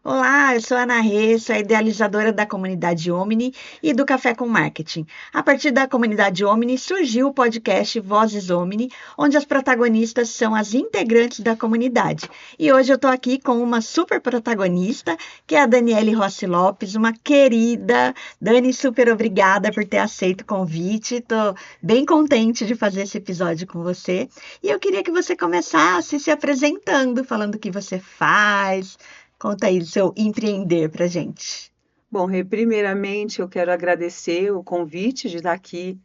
Olá, eu sou a Ana Rê, sou a idealizadora da comunidade Omni e do Café com Marketing. A partir da comunidade Omni surgiu o podcast Vozes Omni, onde as protagonistas são as integrantes da comunidade. E hoje eu estou aqui com uma super protagonista, que é a Daniele Rossi Lopes, uma querida. Dani, super obrigada por ter aceito o convite. Estou bem contente de fazer esse episódio com você. E eu queria que você começasse se apresentando, falando o que você faz. Conta aí do seu empreender pra gente. Bom, Rê, primeiramente eu quero agradecer o convite de estar aqui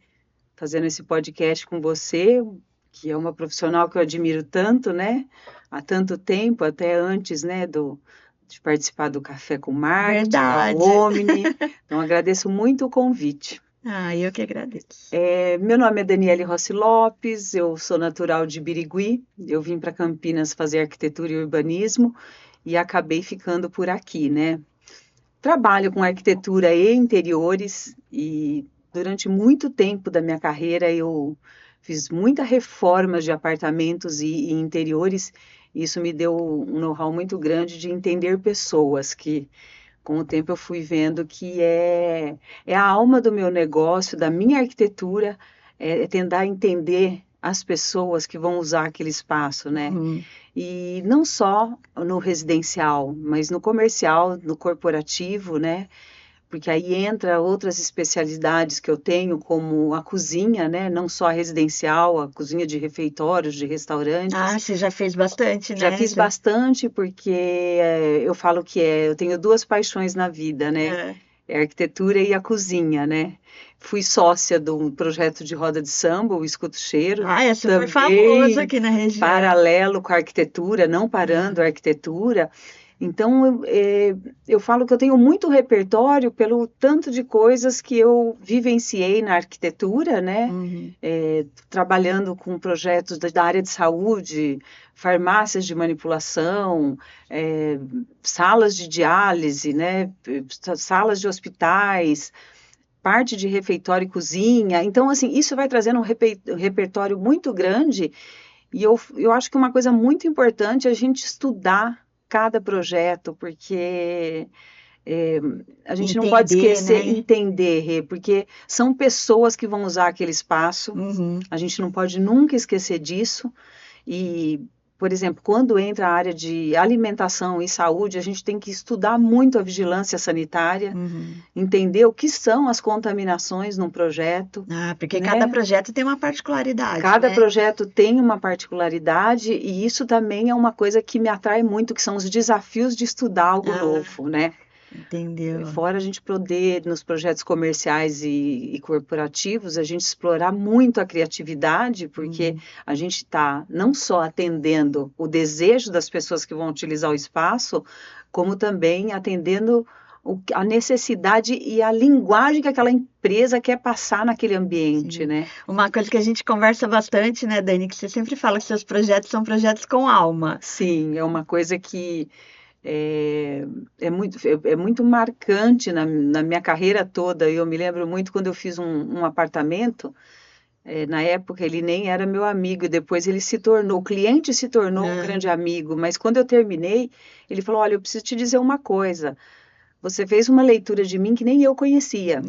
fazendo esse podcast com você, que é uma profissional que eu admiro tanto, né? Há tanto tempo, até antes, né, de participar do Café com Marketing, da Verdade. Omni. Então, agradeço muito o convite. Eu que agradeço. Meu nome é Daniele Rossi Lopes, eu sou natural de Birigui, eu vim para Campinas fazer arquitetura e urbanismo e acabei ficando por aqui, né? Trabalho com arquitetura e interiores e durante muito tempo da minha carreira eu fiz muitas reformas de apartamentos e interiores e isso me deu um know-how muito grande de entender pessoas, que com o tempo eu fui vendo que é a alma do meu negócio, da minha arquitetura, é tentar entender as pessoas que vão usar aquele espaço, né? E não só no residencial, mas no comercial, no corporativo, né? Porque aí entra outras especialidades que eu tenho, como a cozinha, né? Não só a residencial, a cozinha de refeitórios, de restaurantes. Você já fez bastante, né? Já fiz bastante, porque eu falo que eu tenho duas paixões na vida, né? É a arquitetura e a cozinha, né? Fui sócia do projeto de roda de samba, o Escuta o Cheiro. É super famoso aqui na região. Paralelo com a arquitetura, não parando a arquitetura. Então, eu falo que eu tenho muito repertório pelo tanto de coisas que eu vivenciei na arquitetura, né? Trabalhando com projetos da área de saúde, farmácias de manipulação, salas de diálise, né? Salas de hospitais, parte de refeitório e cozinha. Então, assim, isso vai trazendo um repertório muito grande e eu acho que uma coisa muito importante é a gente estudar cada projeto, porque a gente não pode esquecer, né? Entender, porque são pessoas que vão usar aquele espaço, a gente não pode nunca esquecer disso, e, por exemplo, quando entra a área de alimentação e saúde, a gente tem que estudar muito a vigilância sanitária, entender o que são as contaminações num projeto. Porque né? Cada projeto tem uma particularidade. Cada né? projeto tem uma particularidade e isso também é uma coisa que me atrai muito, que são os desafios de estudar algo novo, né? Entendeu. Fora a gente poder, nos projetos comerciais e corporativos, a gente explorar muito a criatividade, porque a gente está não só atendendo o desejo das pessoas que vão utilizar o espaço, como também atendendo a necessidade e a linguagem que aquela empresa quer passar naquele ambiente, Sim. né? Uma coisa que a gente conversa bastante, né, Dani, que você sempre fala que seus projetos são projetos com alma. Sim, é uma coisa que é muito marcante na minha carreira toda. Eu me lembro muito quando eu fiz um apartamento, na época ele nem era meu amigo, e depois o cliente se tornou um grande amigo, mas quando eu terminei, ele falou, olha, eu preciso te dizer uma coisa, você fez uma leitura de mim que nem eu conhecia.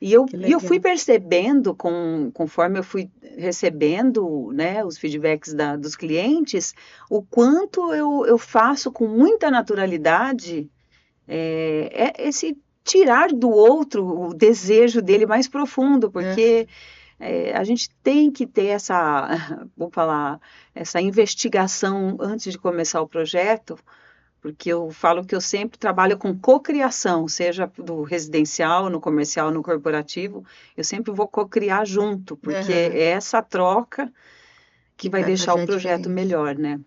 E eu fui percebendo, conforme eu fui recebendo, né, os feedbacks dos clientes, o quanto eu faço com muita naturalidade esse tirar do outro o desejo dele mais profundo, porque a gente tem que ter essa investigação antes de começar o projeto, porque eu falo que eu sempre trabalho com cocriação, seja do residencial, no comercial, no corporativo, eu sempre vou cocriar junto, porque é essa troca que vai deixar o projeto melhor, né?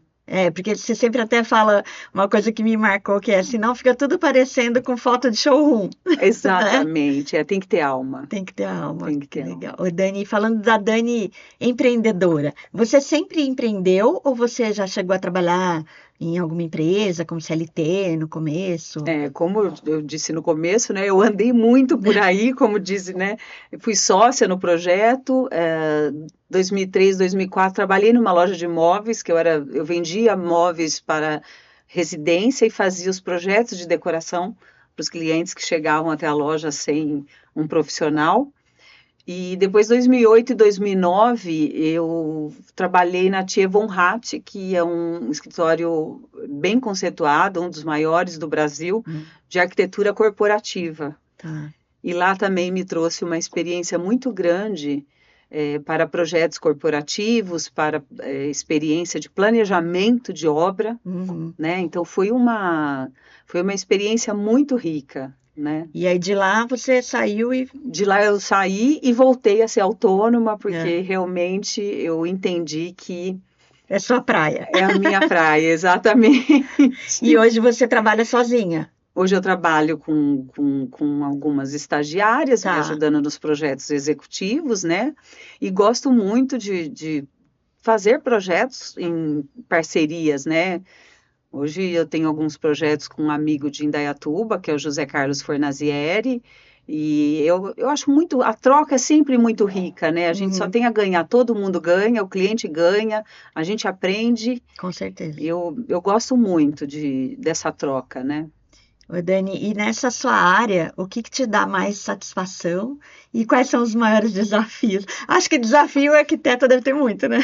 Porque você sempre até fala uma coisa que me marcou, que senão fica tudo parecendo com foto de showroom. Exatamente, né? Tem que ter alma. Tem que ter alma. Tem que ter legal. Ô, Dani, falando da Dani empreendedora, você sempre empreendeu ou você já chegou a trabalhar em alguma empresa, como CLT, no começo? Como eu disse no começo, né, eu andei muito por aí, como diz, né, eu fui sócia no projeto, 2003, 2004, trabalhei numa loja de móveis, eu vendia móveis para residência e fazia os projetos de decoração para os clientes que chegavam até a loja sem um profissional. E depois, 2008 e 2009, eu trabalhei na Thier von Hatt, que é um escritório bem conceituado, um dos maiores do Brasil, de arquitetura corporativa. Tá. E lá também me trouxe uma experiência muito grande para projetos corporativos, para experiência de planejamento de obra, né? Então, foi uma experiência muito rica. Né? E aí de lá você saiu e... De lá eu saí e voltei a ser autônoma, porque realmente eu entendi que... É sua praia. É a minha praia, exatamente. E hoje você trabalha sozinha? Hoje eu trabalho com algumas estagiárias, me ajudando nos projetos executivos, né? E gosto muito de fazer projetos em parcerias, né? Hoje eu tenho alguns projetos com um amigo de Indaiatuba, que é o José Carlos Fornazieri, e eu acho muito, a troca é sempre muito rica, né? A gente só tem a ganhar, todo mundo ganha, o cliente ganha, a gente aprende. Com certeza. Eu gosto muito dessa troca, né? Ô, Dani, e nessa sua área, o que te dá mais satisfação e quais são os maiores desafios? Acho que desafio o arquiteto deve ter muito, né?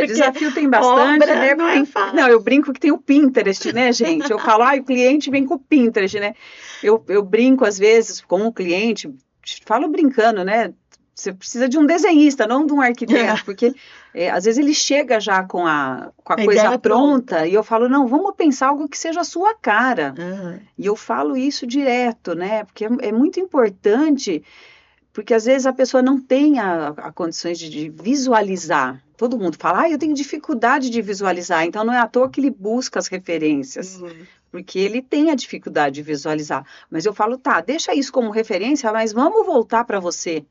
Desafio tem bastante, obra né? Não é fácil. Não, eu brinco que tem o Pinterest, né, gente? Eu falo, o cliente vem com o Pinterest, né? Eu brinco às vezes com o cliente, falo brincando, né? Você precisa de um desenhista, não de um arquiteto, porque às vezes ele chega já com a coisa pronta e eu falo, não, vamos pensar algo que seja a sua cara. E eu falo isso direto, né? Porque é muito importante, porque às vezes a pessoa não tem a condições de visualizar. Todo mundo fala, eu tenho dificuldade de visualizar, então não é à toa que ele busca as referências. Porque ele tem a dificuldade de visualizar. Mas eu falo, deixa isso como referência, mas vamos voltar para você.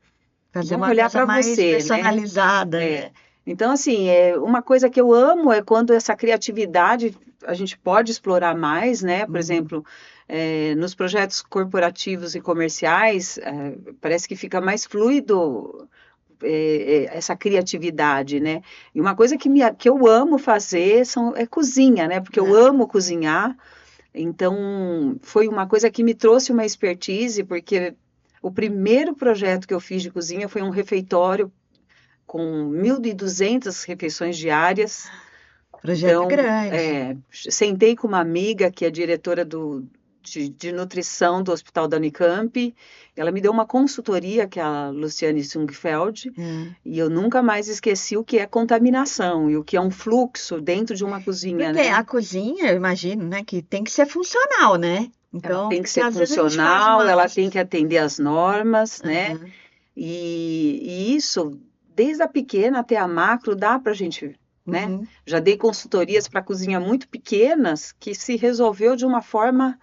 Fazer vamos olhar para você, personalizada. Né? Então, assim, uma coisa que eu amo é quando essa criatividade a gente pode explorar mais, né? Por exemplo, nos projetos corporativos e comerciais, parece que fica mais fluido essa criatividade, né? E uma coisa que eu amo fazer é cozinha, né? Porque eu amo cozinhar. Então, foi uma coisa que me trouxe uma expertise, porque o primeiro projeto que eu fiz de cozinha foi um refeitório com 1.200 refeições diárias. Projeto grande. Sentei com uma amiga que é diretora de nutrição do Hospital da Unicamp. Ela me deu uma consultoria, que é a Luciane Sungfeld, e eu nunca mais esqueci o que é contaminação e o que é um fluxo dentro de uma cozinha. Porque né? a cozinha, eu imagino, né, que tem que ser funcional, né? Então, ela tem que ser funcional, ela tem que atender às normas, né? E isso, desde a pequena até a macro, dá para a gente, né? Já dei consultorias para cozinha muito pequenas que se resolveu de uma forma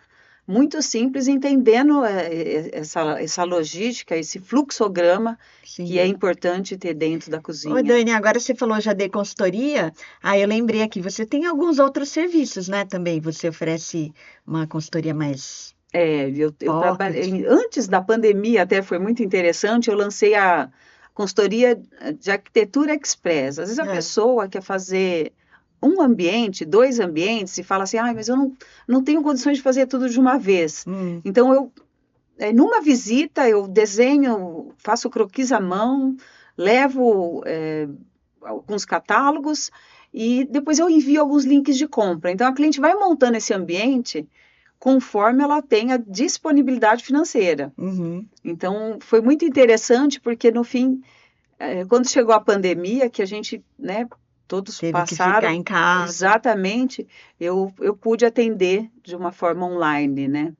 muito simples, entendendo essa logística, esse fluxograma que é importante ter dentro da cozinha. Ô, Dani, agora você falou, já dei consultoria, eu lembrei aqui, você tem alguns outros serviços, né, também, você oferece uma consultoria mais... eu trabalhei, antes da pandemia até foi muito interessante, eu lancei a consultoria de arquitetura express. Às vezes a pessoa quer fazer um ambiente, 2 ambientes, e fala assim, mas eu não tenho condições de fazer tudo de uma vez. Então, numa visita, eu desenho, faço croquis à mão, levo alguns catálogos e depois eu envio alguns links de compra. Então, a cliente vai montando esse ambiente conforme ela tem a disponibilidade financeira. Então, foi muito interessante, porque no fim, quando chegou a pandemia, que a gente, né, todos Teve passaram, que ficar em casa. Exatamente, eu pude atender de uma forma online, né?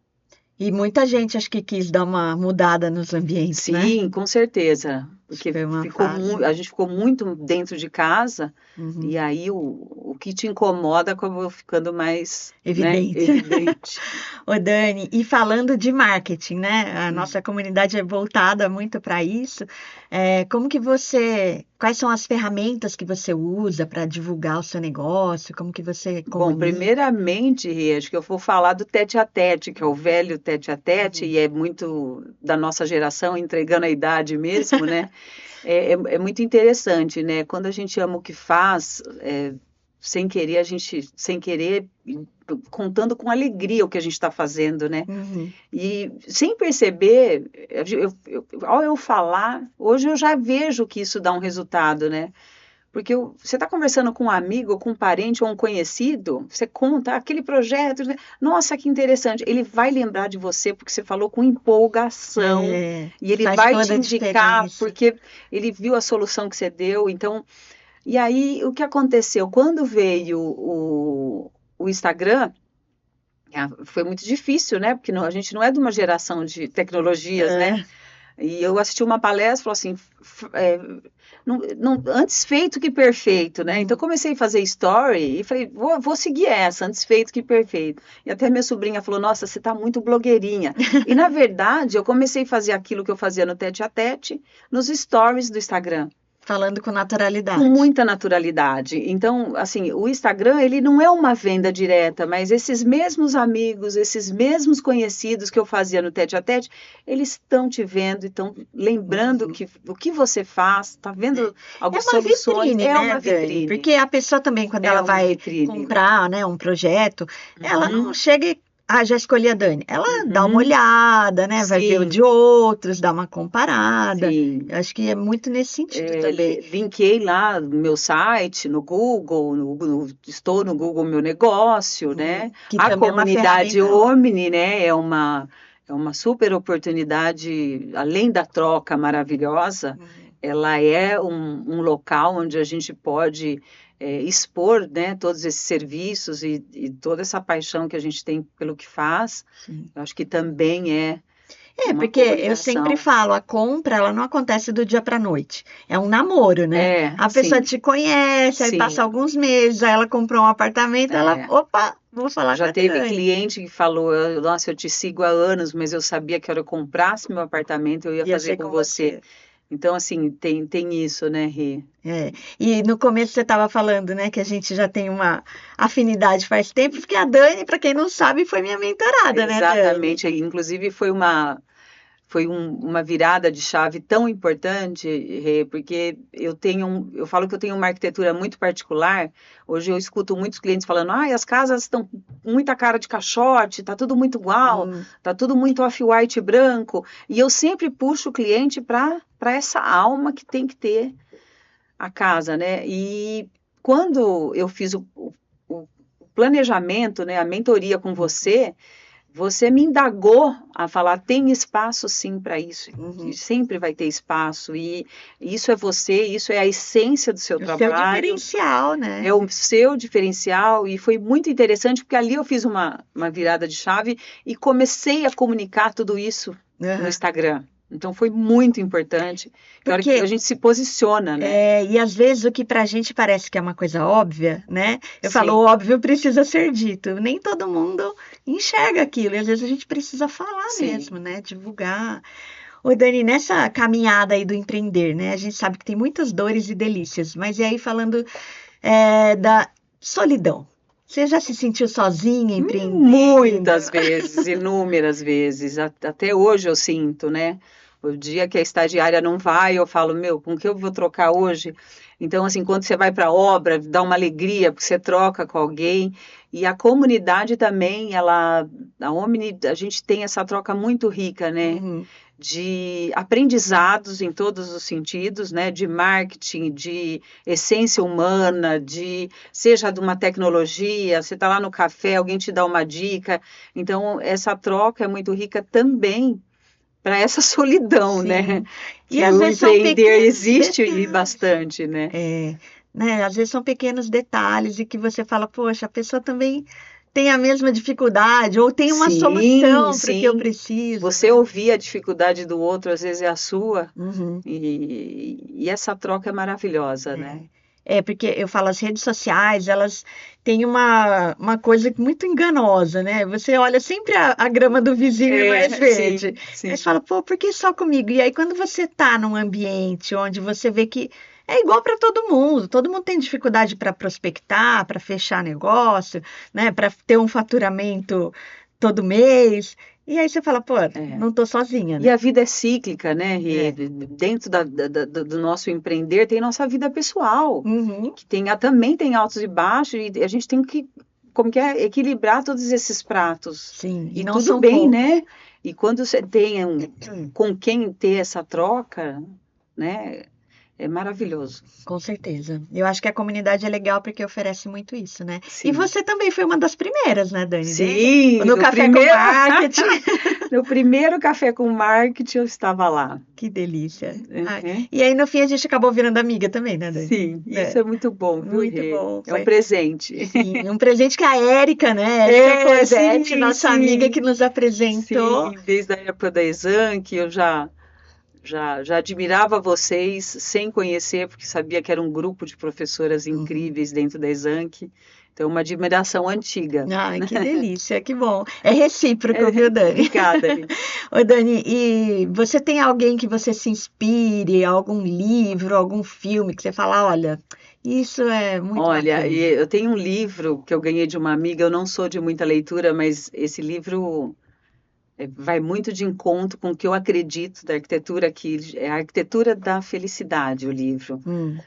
E muita gente acho que quis dar uma mudada nos ambientes, né? Sim, com certeza, porque Foi uma fase. a gente ficou muito dentro de casa e Uhum. aí o que te incomoda acabou ficando mais, né, Evidente. evidente. Ô, Dani, e falando de marketing, né? A Hum. nossa comunidade é voltada muito para isso. Como que quais são as ferramentas que você usa para divulgar o seu negócio? Como que você Bom, comunica? primeiramente, Rê, acho que eu vou falar do tete a tete, que é o velho tete a tete, Uhum. e é muito da nossa geração, entregando a idade mesmo, né? É muito interessante, né? Quando a gente ama o que faz, sem querer, sem querer, contando com alegria o que a gente está fazendo, né? Uhum. E sem perceber, ao eu falar, hoje eu já vejo que isso dá um resultado, né? Porque você está conversando com um amigo, ou com um parente ou um conhecido, você conta aquele projeto, né? Nossa, que interessante. Ele vai lembrar de você porque você falou com empolgação e ele Faz vai te toda a indicar diferença. porque ele viu a solução que você deu. Então, e aí o que aconteceu? Quando veio o Instagram, foi muito difícil, né? Porque a gente não é de uma geração de tecnologias, né? É. E eu assisti uma palestra, falou assim, antes feito que perfeito, né? Então Uhum. comecei a fazer story e falei, vou seguir essa, antes feito que perfeito. E até minha sobrinha falou, nossa, você tá muito blogueirinha. E na verdade, eu comecei a fazer aquilo que eu fazia no tete a tete, nos stories do Instagram Falando com com naturalidade. muita naturalidade. Então, assim, o Instagram, ele não é uma venda direta, mas esses mesmos amigos, esses mesmos conhecidos que eu fazia no tete a tete, eles estão te vendo e estão lembrando Uhum. o que você faz, tá vendo É algumas uma soluções, vitrine, é né, uma Dani? vitrine, Porque a pessoa também, quando é ela uma vai vitrine. comprar, né, um projeto, ela não Uhum, chega e, já escolhi a Dani. Ela dá uma uhum, olhada, né, vai ver o de sim, outros, dá uma comparada. Eu sim. acho que é muito nesse sentido também. Linkei lá no meu site, no Google, estou no Google Meu Negócio, né? Que A também é uma comunidade ferramenta ótima. Omni, né? É uma super oportunidade, além da troca maravilhosa, Uhum. ela é um local onde a gente pode expor, né, todos esses serviços e toda essa paixão que a gente tem pelo que faz. Sim. Eu acho que também é uma Porque eu sempre comunicação. falo, a compra, ela não acontece do dia para a noite. É um namoro, né? É, A pessoa sim, te conhece, aí passa sim. alguns meses, aí ela comprou um apartamento, ela, É. opa, vou falar com Já a teve Dani. cliente que falou, nossa, eu te sigo há anos, mas eu sabia que a hora eu comprasse meu apartamento, eu ia Ia fazer ser com com você. você. Então, assim, tem isso, né, Rê? É. E no começo você estava falando, né, que a gente já tem uma afinidade faz tempo, porque a Dani, para quem não sabe, foi minha mentorada, né, Dani? Exatamente. Inclusive, uma virada de chave tão importante, Rê, porque eu falo que eu tenho uma arquitetura muito particular. Hoje eu escuto muitos clientes falando, as casas estão com muita cara de caixote, tá tudo muito igual, Hum, tá tudo muito off-white branco. E eu sempre puxo o cliente para essa alma que tem que ter a casa, né? E quando eu fiz o planejamento, né, a mentoria com você, você me indagou a falar, tem espaço sim para isso, e uhum. sempre vai ter espaço, e isso é você, isso é a essência do seu O seu trabalho, diferencial, é né? o seu diferencial, e foi muito interessante, porque ali eu fiz uma virada de chave e comecei a comunicar tudo isso no Aham. Instagram. Então foi muito importante, que a hora que a Porque gente se posiciona, né? e às vezes o que pra gente parece que é uma coisa óbvia, né? Eu falo, o Sim, óbvio precisa ser dito. Nem todo mundo enxerga aquilo, e às vezes a gente precisa falar mesmo, sim. né? Divulgar. Ô, Dani, nessa caminhada aí do empreender, né? A gente sabe que tem muitas dores e delícias, mas e aí falando da solidão. Você já se sentiu sozinha empreendendo? Muitas vezes, inúmeras vezes, até hoje eu sinto, né? O dia que a estagiária não vai, eu falo, meu, com que eu vou trocar hoje? Então, assim, quando você vai para a obra, dá uma alegria, porque você troca com alguém. E a comunidade também, a Omni, a gente tem essa troca muito rica, né? Uhum. De aprendizados em todos os sentidos, né? De marketing, de essência humana, seja de uma tecnologia, você está lá no café, alguém te dá uma dica. Então, essa troca é muito rica também para essa solidão, né? Sim. E Que às o vezes são empreender pequenos existe e detalhes. bastante, né? É, né? Às vezes são pequenos detalhes e que você fala, poxa, a pessoa também tem a mesma dificuldade, ou tem uma Sim, solução para o que eu sim. preciso. Você ouvir a dificuldade do outro, às vezes é a sua, Uhum. e essa troca é maravilhosa, né? Porque eu falo, as redes sociais, elas têm uma coisa muito enganosa, né? Você olha sempre a grama do vizinho é mais Sim, verde. Aí você sim. fala, pô, por que só comigo? E aí, quando você tá num ambiente onde você vê que é igual para todo mundo tem dificuldade para prospectar, para fechar negócio, né? Para ter um faturamento todo mês. E aí você fala, pô, É. não tô sozinha, E né? a vida é cíclica, né? E É. dentro do nosso empreender tem nossa vida pessoal, Uhum. que também tem altos e baixos, e a gente tem que, como que é, equilibrar todos esses pratos. Sim, e E não tudo são bem, poucos. né? E quando você tem com quem ter essa troca, né? É maravilhoso. Com certeza. Eu acho que a comunidade é legal porque oferece muito isso, né? E Sim. você também foi uma das primeiras, né, Dani? Desde Sim, no Café com Marketing. no primeiro café com marketing eu estava lá. Que delícia. Ah, Uhum. e aí, no fim, a gente acabou virando amiga também, né, Dani? Sim, isso É, é muito bom, viu, muito Rê? bom. É um Foi, presente. sim, um presente que a Érica, né? Érica É, Cordete, sim, nossa amiga que sim, nos apresentou. sim. Desde a época da Exam, que eu já admirava vocês sem conhecer, porque sabia que era um grupo de professoras Uhum. incríveis dentro da Exanc. Então, uma admiração antiga. Ai, que delícia, que bom. É recíproco, É, viu, Dani? obrigada, Rê. Ô, Dani, e você tem alguém que você se inspire, algum livro, algum filme que você fala, olha, isso é muito Olha, bacana. eu tenho um livro que eu ganhei de uma amiga, eu não sou de muita leitura, mas esse livro vai muito de encontro com o que eu acredito da arquitetura, que é a arquitetura da felicidade, o livro. Hum,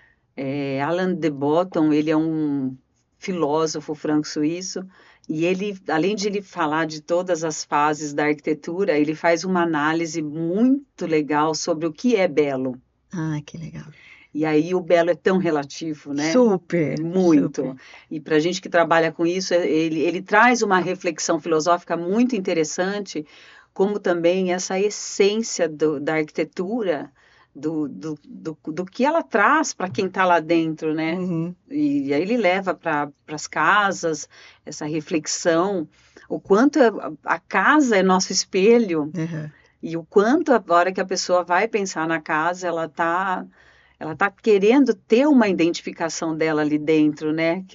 Alan de Botton, ele é um filósofo franco-suíço, e ele, além de ele falar de todas as fases da arquitetura, ele faz uma análise muito legal sobre o que é belo. que legal. E aí o belo é tão relativo, né? Super, super. Muito. E para a gente que trabalha com isso, ele traz uma reflexão filosófica muito interessante, como também essa essência da arquitetura, do que ela traz para quem está lá dentro, né? Uhum, E aí ele leva para as casas essa reflexão, o quanto a casa é nosso espelho, uhum. e o quanto a hora que a pessoa vai pensar na casa, ela tá querendo ter uma identificação dela ali dentro, né?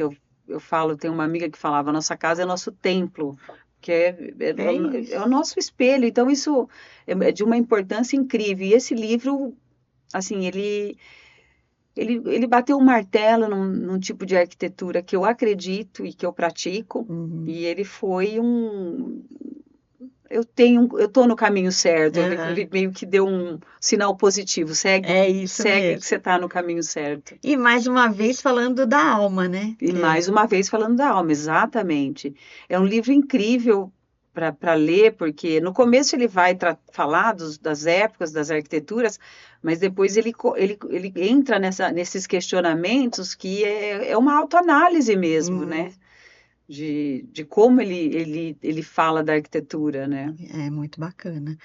Eu falo, tem uma amiga que falava, nossa casa é nosso templo, que É é o isso. nosso espelho. Então, isso é de uma importância incrível. E esse livro, assim, ele bateu um martelo num tipo de arquitetura que eu acredito e que eu pratico, Uhum, e ele foi eu tô no caminho certo. aham. Ele meio que deu um sinal positivo. É isso Segue que mesmo. você está no caminho certo. E mais uma vez falando da alma, né? E mais uma vez falando da alma, exatamente. É um livro incrível para ler, porque no começo ele vai falar das épocas, das arquiteturas, mas depois ele entra nesses questionamentos que é uma autoanálise mesmo, Uhum. né? De como ele fala da arquitetura, né? É muito bacana.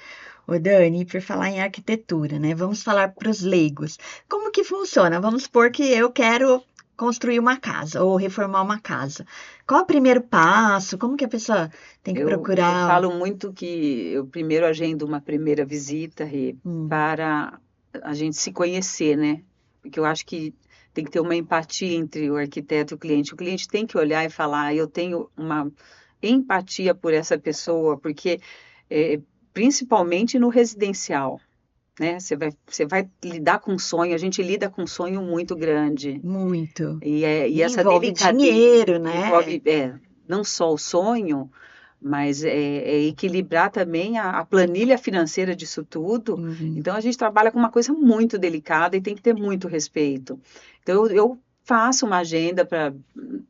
Ô, Dani, por falar em arquitetura, né? Vamos falar para os leigos. Como que funciona? Vamos supor que eu quero construir uma casa ou reformar uma casa. Qual é o primeiro passo? Como que a pessoa tem que Eu procurar? falo muito que eu primeiro agendo uma primeira visita, Rê, Hum, para a gente se conhecer, né? Porque eu acho que tem que ter uma empatia entre o arquiteto e o cliente. O cliente tem que olhar e falar, eu tenho uma empatia por essa pessoa, porque principalmente no residencial, né? Você vai lidar com um sonho, a gente lida com um sonho muito grande. muito. E E essa envolve delicadeza dinheiro, né? envolve não só o sonho, mas é equilibrar também a planilha financeira disso tudo. Uhum. Então, a gente trabalha com uma coisa muito delicada e tem que ter muito respeito. Então, eu faço uma agenda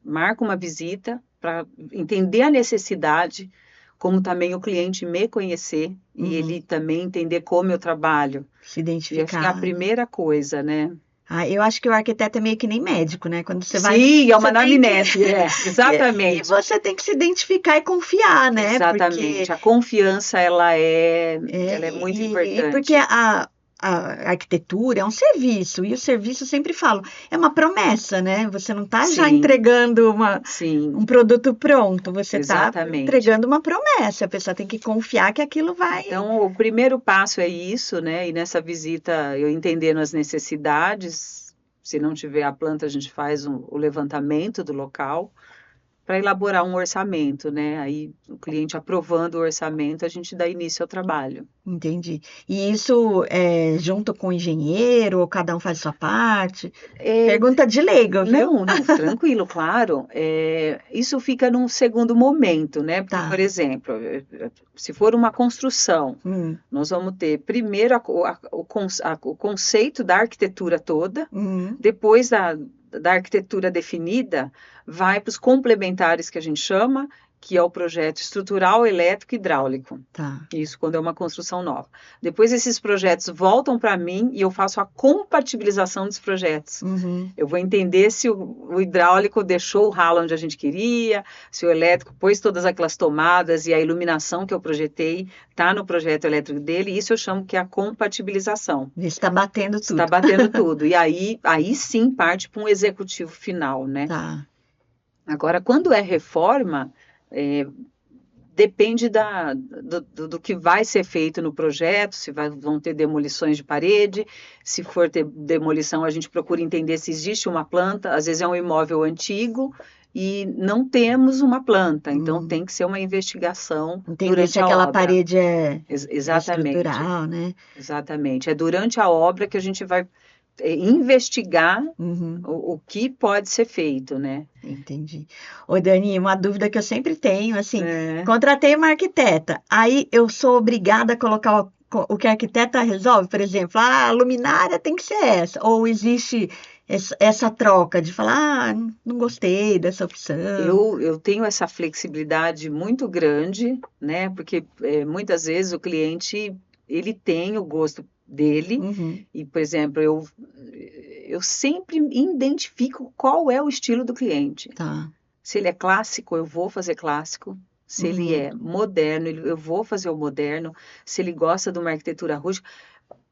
marco uma visita para entender a necessidade, como também o cliente me conhecer e Uhum. ele também entender como eu trabalho. Se E acho que é a identificar, né? primeira coisa, né? Eu acho que o arquiteto é meio que nem médico, né? Quando você vai, Sim, é uma você tem que. anamnese, E exatamente. você tem que se identificar e confiar, né? Porque Exatamente. A confiança, ela é muito porque importante. a arquitetura é um serviço, e o serviço, eu sempre falo, é uma promessa, né? Você não está já Sim, entregando sim, um produto pronto, você está exatamente. entregando uma promessa, a pessoa tem que confiar que aquilo vai. Então, o primeiro passo é isso, né? E nessa visita, eu entendendo as necessidades, se não tiver a planta, a gente faz o levantamento do local para elaborar um orçamento, né? Aí, o cliente aprovando o orçamento, a gente dá início ao trabalho. Entendi. E isso é junto com o engenheiro, ou cada um faz sua parte? É, Pergunta de leigo, viu? não, não, tranquilo, claro. Isso fica num segundo momento, né? Porque, por Tá. exemplo, se for uma construção, Hum, nós vamos ter primeiro o conceito da arquitetura toda, hum, depois da arquitetura definida, vai para os complementares que a gente chama, que é o projeto estrutural, elétrico e hidráulico. tá. Isso quando é uma construção nova. Depois esses projetos voltam para mim e eu faço a compatibilização dos projetos. Uhum, Eu vou entender se o hidráulico deixou o ralo onde a gente queria, se o elétrico pôs todas aquelas tomadas e a iluminação que eu projetei está no projeto elétrico dele. Isso eu chamo que é a compatibilização. vê se tá batendo Está tudo. batendo tudo. E aí sim parte para um executivo final, né? Tá. Agora, quando é reforma, é, depende do que vai ser feito no projeto, se vão ter demolições de parede, se for ter demolição, a gente procura entender se existe uma planta, às vezes é um imóvel antigo e não temos uma planta, então Hum, tem que ser uma investigação entender se durante a aquela obra. parede é Exatamente, estrutural, né? exatamente. É durante a obra que a gente vai investigar Uhum, o que pode ser feito, né? entendi. Ô, Dani, uma dúvida que eu sempre tenho, assim, É. contratei uma arquiteta, aí eu sou obrigada a colocar o que a arquiteta resolve, por exemplo, a luminária tem que ser essa, ou existe essa troca de falar, não gostei dessa opção. Eu tenho essa flexibilidade muito grande, né? Porque muitas vezes o cliente ele tem o gosto dele Uhum, e, por exemplo, eu sempre identifico qual é o estilo do cliente. tá. Se ele é clássico, eu vou fazer clássico. Se ele Uhum, é moderno, eu vou fazer o moderno. Se ele gosta de uma arquitetura rústica,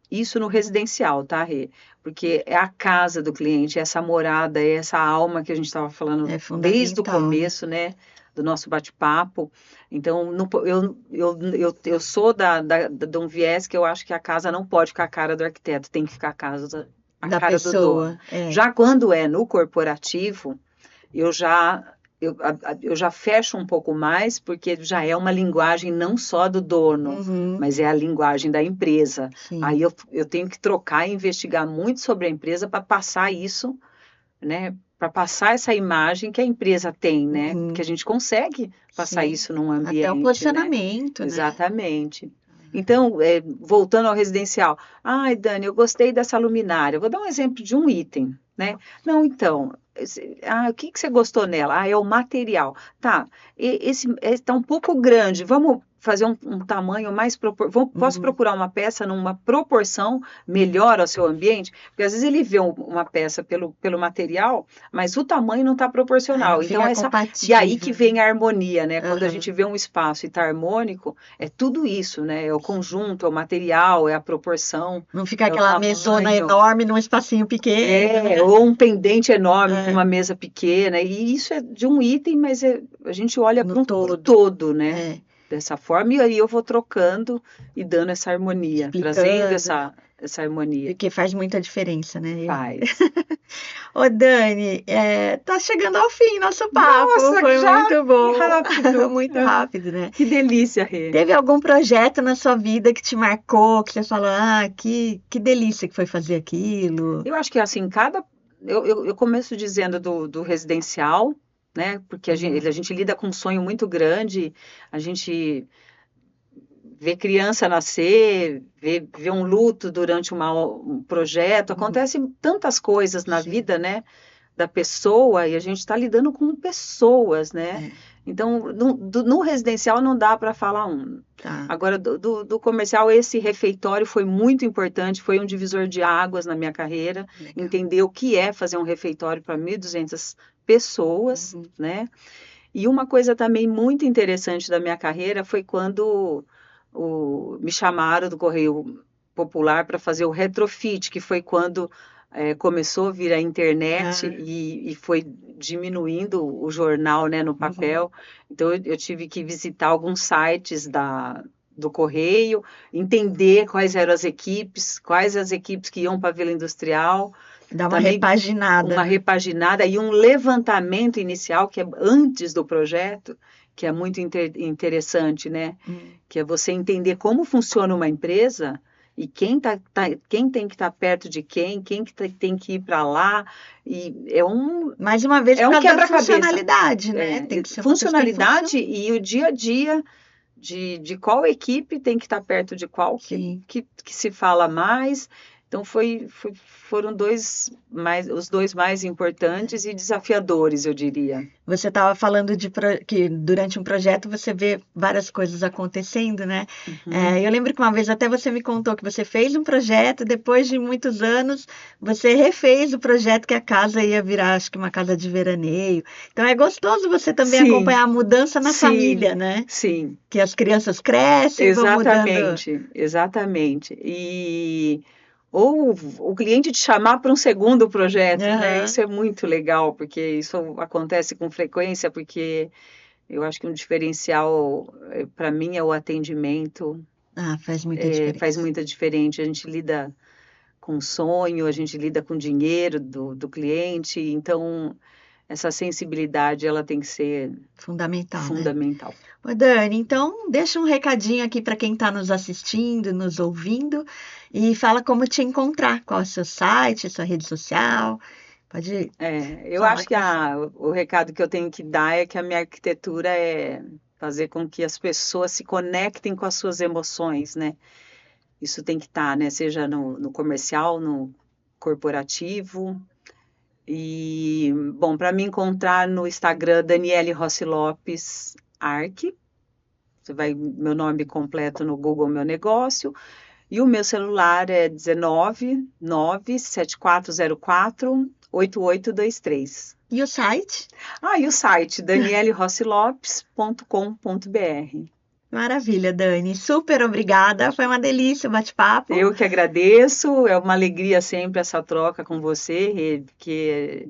isso no residencial, tá, Rê? Porque é a casa do cliente, é essa morada, é essa alma que a gente estava falando é desde o fundamental, né? começo, né, do nosso bate-papo. Então, eu sou de um viés que eu acho que a casa não pode ficar a cara do arquiteto, tem que ficar a Da cara do dono. pessoa, é. Já quando é no corporativo, eu já eu já fecho um pouco mais, porque já é uma linguagem não só do dono, Uhum, mas é a linguagem da empresa. Aí sim. eu tenho que trocar e investigar muito sobre a empresa para passar isso, né? Para passar essa imagem que a empresa tem, né? Porque Uhum, a gente consegue passar sim. isso num Até o ambiente, né? posicionamento, né? Exatamente. Então, voltando ao residencial, ai, Dani, eu gostei dessa luminária. Eu vou dar um exemplo de um item, né? Não, então, o que que você gostou nela? Ah, é o material. Tá, esse está um pouco grande. Vamos fazer um tamanho mais posso Uhum. procurar uma peça numa proporção melhor ao seu ambiente? Porque às vezes ele vê uma peça pelo material, mas o tamanho não está Aí não proporcional. Então, fica e aí que compatível, né? vem a harmonia, né? Quando a Aham. gente vê um espaço e está harmônico, é tudo isso, né? É o conjunto, é o material, é a proporção, Não fica é o aquela mesona tamanho. enorme num espacinho pequeno, né? Ou um pendente enorme para É, uma mesa pequena. E isso é de um item, mas a gente olha no para o todo. todo, né? É, Dessa forma, e aí eu vou trocando e dando essa harmonia, trazendo explicando, essa harmonia. porque faz muita diferença, né? Faz. Ô, Dani, tá chegando ao fim nosso papo. Nossa, Foi já muito que bom. rápido. Muito rápido, né? Que delícia, Rê. Teve algum projeto na sua vida que te marcou, que você falou, que delícia que foi fazer aquilo? Eu acho que assim, eu começo dizendo do residencial, né? Porque Uhum, a gente lida com um sonho muito grande, a gente vê criança nascer, vê um luto durante um projeto, uhum, acontecem tantas coisas na sim, vida, né? Da pessoa, e a gente está lidando com pessoas, né? é, Então, no residencial não dá para falar um. tá, Agora, do comercial, esse refeitório foi muito importante, foi um divisor de águas na minha carreira, legal. entender o que é fazer um refeitório para 1.200 pessoas, Uhum, né? E uma coisa também muito interessante da minha carreira foi quando me chamaram do Correio popular para fazer o retrofit, que foi quando começou a vir a internet e foi diminuindo o jornal, né, no papel. Então, eu tive que visitar alguns sites do Correio, entender quais eram as equipes que iam para a Vila Industrial. Dá uma repaginada. Uma repaginada e um levantamento inicial, que é antes do projeto, que é muito interessante, né? Que é você entender como funciona uma empresa e quem tem que estar perto de quem que tem que ir para lá. E mais uma vez, por causa da funcionalidade, né? Tem que ser funcionalidade e o dia a dia de qual equipe tem que estar perto de qual, que se fala mais. Então, foram os dois mais importantes e desafiadores, eu diria. Você estava falando que durante um projeto você vê várias coisas acontecendo, né? Eu lembro que uma vez até você me contou que você fez um projeto, depois de muitos anos, você refez o projeto que a casa ia virar, acho que uma casa de veraneio. Então, é gostoso você também acompanhar a mudança na família, né? Sim. Que as crianças crescem, vão mudando. Exatamente. Ou o cliente te chamar para um segundo projeto, né? Isso é muito legal, porque isso acontece com frequência, porque eu acho que um diferencial para mim é o atendimento. Faz muita diferença. Faz muita diferença. A gente lida com sonho, a gente lida com dinheiro do cliente, então essa sensibilidade ela tem que ser fundamental. Né? Dani, então deixa um recadinho aqui para quem está nos assistindo, nos ouvindo, e fala como te encontrar, qual é o seu site, sua rede social. Pode. Eu acho que o recado que eu tenho que dar é que a minha arquitetura é fazer com que as pessoas se conectem com as suas emoções, né? Isso tem que estar, né? Seja no comercial, no corporativo. E, bom, para me encontrar no Instagram, Daniele Rossi Lopes Arq. Você vai, meu nome completo no Google Meu Negócio. E o meu celular é 194048823. E o site? E o site, daniellerossilopes.com.br. Maravilha, Dani. Super obrigada. Foi uma delícia o bate-papo. Eu que agradeço. É uma alegria sempre essa troca com você, porque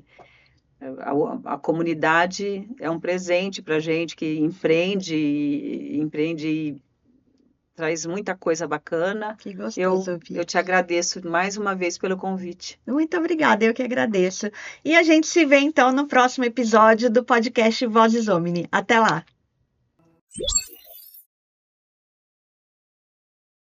a comunidade é um presente para a gente que empreende e traz muita coisa bacana. Que gostoso. Eu te agradeço mais uma vez pelo convite. Muito obrigada, eu que agradeço. E a gente se vê então no próximo episódio do podcast Vozes Omni. Até lá!